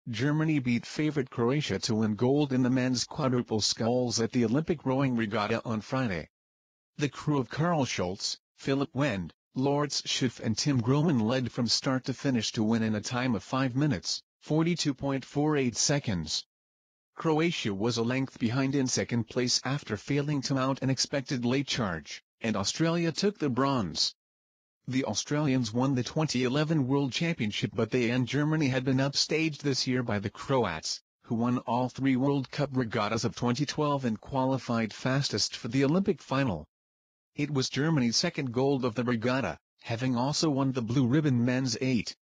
Germany beat favorite Croatia to win gold in the men's quadruple sculls at the Olympic rowing regatta on Friday. The crew of Carl Schultz, Philipp Wend, Lorenz Schiff and Tim Grohmann led from start to finish to win in a time of 5 minutes, 42.48 seconds. Croatia was a length behind in second place after failing to mount an expected late charge, and Australia took the bronze. The Australians won the 2011 World Championship, but they and Germany had been upstaged this year by the Croats, who won all 3 World Cup regattas of 2012 and qualified fastest for the Olympic final. It was Germany's second gold of the regatta, having also won the blue ribbon men's 8